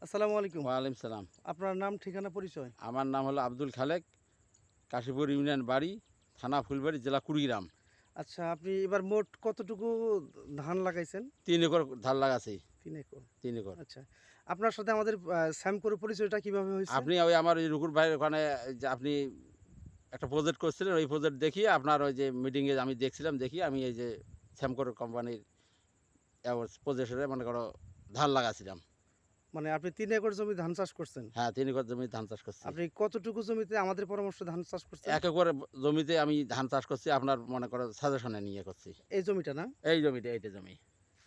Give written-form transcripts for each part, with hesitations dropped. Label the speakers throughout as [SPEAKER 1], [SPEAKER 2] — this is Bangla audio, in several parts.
[SPEAKER 1] আসসালামু আলাইকুম।
[SPEAKER 2] ওয়ালাইকুম সালাম।
[SPEAKER 1] আপনার নাম, ঠিকানা, পরিচয়?
[SPEAKER 2] আমার নাম হলো আব্দুল খালেক, কাশীপুর ইউনিয়ন বাড়ি, থানা ফুলবাড়ি, জেলা কুড়িগ্রাম।
[SPEAKER 1] আচ্ছা, আপনি এবার মোট কতটুকু ধান লাগাইছেন?
[SPEAKER 2] ৩ একর ধান লাগাছি।
[SPEAKER 1] ৩ একর।
[SPEAKER 2] ৩ একর।
[SPEAKER 1] আচ্ছা। আপনার সাথে আমাদের স্যামকোর পরিচয়টা কিভাবে হইছে?
[SPEAKER 2] আপনি ওই আমার ওই রুকুর ভাইয়ের ওখানে যে আপনি একটা প্রজেক্ট করছিলেন, ওই প্রজেক্ট দেখিয়ে আপনার ওই যে মিটিংয়ে আমি দেখছিলাম, দেখিয়ে আমি এই যে স্যামকোর কোম্পানির প্রজেক্টে মনে করো ধান লাগাছিলাম।
[SPEAKER 1] মানে আপনি ৩ একর জমি ধান চাষ করছেন।
[SPEAKER 2] হ্যাঁ, ৩ একর জমি ধান চাষ করছি।
[SPEAKER 1] আপনি কতটুকু জমিতে আমাদের পরামর্শ ধান চাষ করছেন?
[SPEAKER 2] ১ একর জমিতে আমি ধান চাষ করছি, আপনার মনে করো সাজেশনে নিয়ে করছি।
[SPEAKER 1] এই জমিটা না?
[SPEAKER 2] এই জমিটা, এইটা জমি।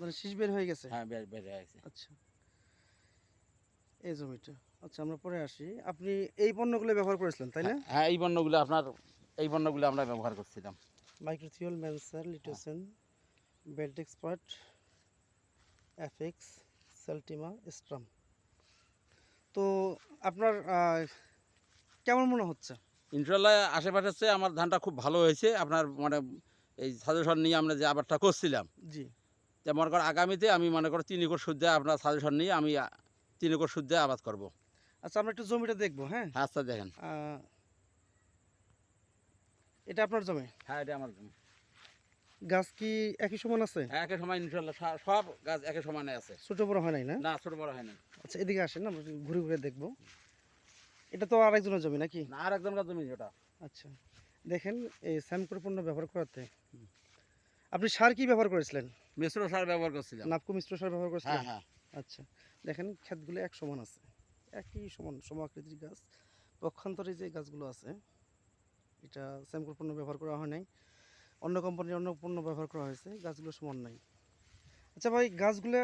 [SPEAKER 1] মানে শীষ বের হয়ে গেছে?
[SPEAKER 2] হ্যাঁ, বের বের হয়ে গেছে।
[SPEAKER 1] আচ্ছা, এই জমিটা। আচ্ছা, আমরা পরে আসি। আপনি এই পণ্যগুলো ব্যবহার করেছিলেন, তাই না?
[SPEAKER 2] হ্যাঁ, এই পণ্যগুলো আমরা ব্যবহার করছিলাম।
[SPEAKER 1] মাইক্রোথিওল, ম্যানসার, লিটোসেন, বেল্ট এক্সপার্ট, এফএক্স, সেলটিমা, স্ট্রাম। তো আপনার কেমন মনে হচ্ছে?
[SPEAKER 2] ইনশাল্লাহ আশেপাশের চেয়ে আমার ধানটা খুব ভালো হয়েছে। আপনার মানে এই সাজেশন নিয়ে আমরা যে আবাদটা করছিলাম,
[SPEAKER 1] জি।
[SPEAKER 2] তা মনে করো আগামীতে আমি মনে করো ৩ একর সুদ্ধা আপনার সাজেশন নিয়ে আমি ৩ একর সুদ্ধা আবাদ করব।
[SPEAKER 1] আচ্ছা, আমরা একটু জমিটা দেখবো, হ্যাঁ?
[SPEAKER 2] আচ্ছা, দেখেন।
[SPEAKER 1] আ এটা আপনার জমি?
[SPEAKER 2] হ্যাঁ, এটা আমার জমি।
[SPEAKER 1] গাছ কি একই সমান আছে?
[SPEAKER 2] একই সময় ইনশাল্লাহ সব গাছ একই সমানে আছে।
[SPEAKER 1] ছোট বড় হয় নাই না?
[SPEAKER 2] না, ছোট বড় হয় না।
[SPEAKER 1] আচ্ছা, এদিকে আসেন, আমরা একটু ঘুরে, ঘুরে দেখবো। এটা তো আরেকজনের জমি নাকি?
[SPEAKER 2] না, আর একজনকার জমি ওটা।
[SPEAKER 1] আচ্ছা। দেখেন, এই স্যামকোর পণ্য ব্যবহার করাতে আপনি সার কি ব্যবহার করেছিলেন?
[SPEAKER 2] মিশ্র সার ব্যবহার করছিলাম।
[SPEAKER 1] নাপকো মিশ্র সার ব্যবহার
[SPEAKER 2] হ্যাঁ,
[SPEAKER 1] করেছিলেন?
[SPEAKER 2] হ্যাঁ।
[SPEAKER 1] আচ্ছা। দেখেন ক্ষেতগুলো এক সমান আছে। একই সমান সম-আকৃতির গাছ। পক্ষান্তরে যে গাছগুলো আছে, এটা স্যামকোর পণ্য ব্যবহার করা হয় নাই। অন্য কোম্পানির অন্য পণ্য ব্যবহার করা হয়েছে। গাছগুলো সমান নাই। আচ্ছা ভাই, গাছগুলো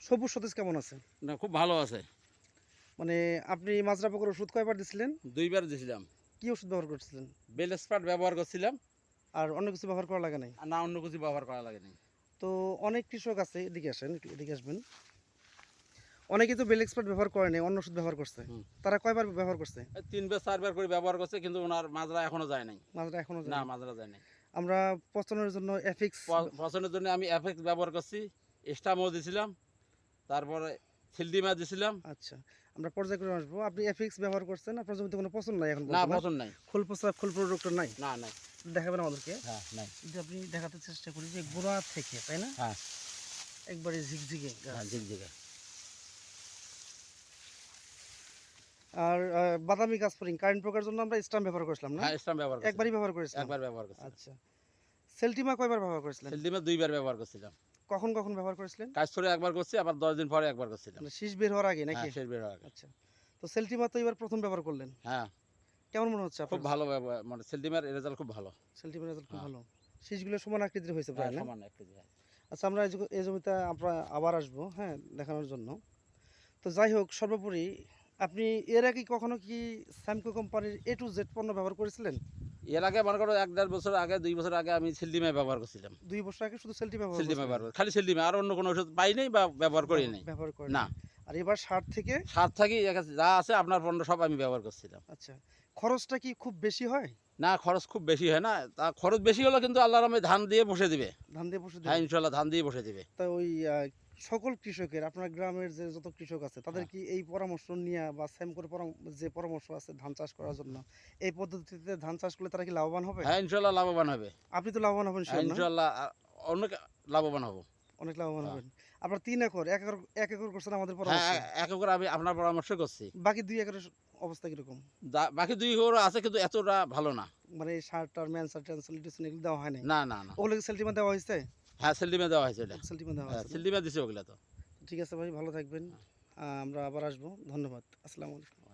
[SPEAKER 1] সবুজ সতেজ কেমন আছে?
[SPEAKER 2] না, খুব ভালো আছে।
[SPEAKER 1] মানে আপনি মাজরা পোকার ওষুধ কয়বার দিছিলেন?
[SPEAKER 2] ২ বার দিছিলাম।
[SPEAKER 1] কি ওষুধ ব্যবহার করছিলেন?
[SPEAKER 2] বেল স্পার্ট ব্যবহার করছিলাম।
[SPEAKER 1] আর অন্য কিছু ব্যবহার করা লাগে নাই?
[SPEAKER 2] আর না, অন্য কিছু ব্যবহার করা লাগেনি।
[SPEAKER 1] তো অনেক কৃষক আছে, এদিকে আসেন, একটু এদিকে আসবেন। অনেকেই তো বেল এক্সপার্ট ব্যবহার করে নাই, অন্য ওষুধ ব্যবহার করছে।
[SPEAKER 2] হুম।
[SPEAKER 1] তারা কয়বার ব্যবহার করছে?
[SPEAKER 2] ৩ বার ৪ বার করে ব্যবহার করছে, কিন্তু ওনার মাজরা এখনো যায় নাই।
[SPEAKER 1] মাজরা এখনো যায়
[SPEAKER 2] না,
[SPEAKER 1] নাই।
[SPEAKER 2] মাজরা যায় নাই।
[SPEAKER 1] আমরা পচনের জন্য এফিক্স।
[SPEAKER 2] পছন্দের জন্য আমি এফএক্স ব্যবহার করছি, স্টামও দিছিলাম, তারপরে সিলডিমা দিছিলাম।
[SPEAKER 1] আচ্ছা, আমরা পর্যায়ক্রমে আসবো। আপনি এফিক্স ব্যবহার করছেন, আপনার জমিতে কোনো পচন নাই এখন
[SPEAKER 2] না,
[SPEAKER 1] বর্তমান?
[SPEAKER 2] পছন্দ নাই।
[SPEAKER 1] খোল পচা, খোল প্রোডাক্ট নাই?
[SPEAKER 2] না, নাই।
[SPEAKER 1] দেখাবেন আমাদেরকে?
[SPEAKER 2] হ্যাঁ, নাই।
[SPEAKER 1] যদি আপনি দেখাতে চেষ্টা করি যে গোড়া থেকে, তাই না?
[SPEAKER 2] হ্যাঁ,
[SPEAKER 1] একবারে ঝিকঝিকে
[SPEAKER 2] হ্যাঁ,
[SPEAKER 1] গাছ।
[SPEAKER 2] ঝিকঝিকা।
[SPEAKER 1] আর বাদামি গাছ ফড়িং কারেন্ট পোকার জন্য আমরা স্টাম্প ব্যবহার করেছিলাম না?
[SPEAKER 2] হ্যাঁ, স্টাম ব্যবহার করছিলাম।
[SPEAKER 1] একবারই ব্যবহার করেছিলাম?
[SPEAKER 2] একবার ব্যবহার করছিলাম।
[SPEAKER 1] আচ্ছা। সেলটিমা কয়বার ব্যবহার করেছিলেন?
[SPEAKER 2] সিলডিমা ২ বার ব্যবহার করছিলাম।
[SPEAKER 1] কখন, কখন ব্যবহার করেছিলেন?
[SPEAKER 2] কাজ করে একবার করছি, আবার ১০ দিন পরে একবার করছিলাম।
[SPEAKER 1] মানে শীষ বের হওয়ার আগে নাকি?
[SPEAKER 2] হ্যাঁ, শেষ বের হওয়ার আগে।
[SPEAKER 1] আচ্ছা। তো সেলটিমা তো এবার প্রথম ব্যবহার করলেন।
[SPEAKER 2] হ্যাঁ,
[SPEAKER 1] কেমন মনে হচ্ছে
[SPEAKER 2] খুব
[SPEAKER 1] আপনার?
[SPEAKER 2] ভালো মানে সিলডিমার রেজাল্ট খুব ভালো।
[SPEAKER 1] সেলটিমার রেজাল্ট খুব
[SPEAKER 2] হ্যাঁ,
[SPEAKER 1] ভালো। শীষগুলো সমান আকৃতির হয়েছে
[SPEAKER 2] হ্যাঁ,
[SPEAKER 1] প্রায় না?
[SPEAKER 2] সমান ১ কেজি। হ্যাঁ।
[SPEAKER 1] আচ্ছা, আমরা এই জমিতে আমরা আবার আসবো, হ্যাঁ, দেখানোর জন্য। তো যাই হোক, সর্বোপরি আপনি এর আগে কখনো কি স্যামকো কোম্পানির A to Z পণ্য ব্যবহার করেছিলেন?
[SPEAKER 2] এর আগে মনে করো ১-১.৫ বছর আগে, ২ বছর আগে আমি সিলডিমা ব্যবহার করছিলাম।
[SPEAKER 1] ২ বছর আগে শুধু সেলটি ব্যবহার
[SPEAKER 2] সিলডিমা
[SPEAKER 1] করছিলেন?
[SPEAKER 2] ব্যবহার করি। খালি সিলডিমা, আর অন্য কোনো ওষুধ পাই নাই বা ব্যবহার করি নাই।
[SPEAKER 1] ব্যবহার করেন
[SPEAKER 2] না,
[SPEAKER 1] নাই। আর এবার সার থেকে।
[SPEAKER 2] সার থাকি যা আছে আপনার পণ্য সব আমি ব্যবহার করছিলাম।
[SPEAKER 1] আচ্ছা, খরচটা কি খুব বেশি হয়?
[SPEAKER 2] না, খরচ খুব বেশি হয় না। তা খরচ বেশি হলো, কিন্তু আল্লাহর রহমতে ধান দিয়ে বসে দিবে।
[SPEAKER 1] ধান দিয়ে বসে
[SPEAKER 2] হ্যাঁ,
[SPEAKER 1] দেবেন?
[SPEAKER 2] ইনশাল্লাহ ধান দিয়ে বসে দিবে।
[SPEAKER 1] তা ওই সকল কৃষকের, আপনার গ্রামের যে যত কৃষক আছে তাদের
[SPEAKER 2] হ্যাঁ,
[SPEAKER 1] কি এই পরামর্শ নিয়া বা স্যামকোর যে পরামর্শ আছে ধান চাষ করার জন্য, এই পদ্ধতিতে ধান চাষ করলে তারা কি লাভবান হবে?
[SPEAKER 2] হ্যাঁ, ইনশাল্লাহ লাভবান হবে।
[SPEAKER 1] আপনি তো লাভবান হবেন
[SPEAKER 2] হ্যাঁ,
[SPEAKER 1] শিওর না?
[SPEAKER 2] ইনশাল্লাহ অনেক লাভবান হব।
[SPEAKER 1] অনেক লাভবান
[SPEAKER 2] হ্যাঁ,
[SPEAKER 1] হবেন। আপনার ৩ একর, ১ একর করছেন আমাদের
[SPEAKER 2] হ্যাঁ,
[SPEAKER 1] পরামর্শে।
[SPEAKER 2] ১ একর আমি আপনার পরামর্শ করছি।
[SPEAKER 1] বাকি ২ একরের অবস্থা কিরকম?
[SPEAKER 2] বাকি ২ একর আছে, কিন্তু এতটা ভালো না।
[SPEAKER 1] মানে এই সার-টার, ম্যানসার, ট্যানসার, লিটোসিন এগুলো দেওয়া হয় নাই?
[SPEAKER 2] না, না, না।
[SPEAKER 1] ওগুলো কি সেলটিমা দেওয়া হয়েছে?
[SPEAKER 2] হ্যাঁ, সিলডিমা দেওয়া হয়েছে এটা।
[SPEAKER 1] সেলটিমা দেওয়া
[SPEAKER 2] হ্যাঁ,
[SPEAKER 1] হয়েছে না?
[SPEAKER 2] সিলডিমা দিছে ওগুলা তো।
[SPEAKER 1] ঠিক আছে ভাই, ভালো থাকবেন। আমরা আবার আসবো। ধন্যবাদ। আসসালামু আলাইকুম।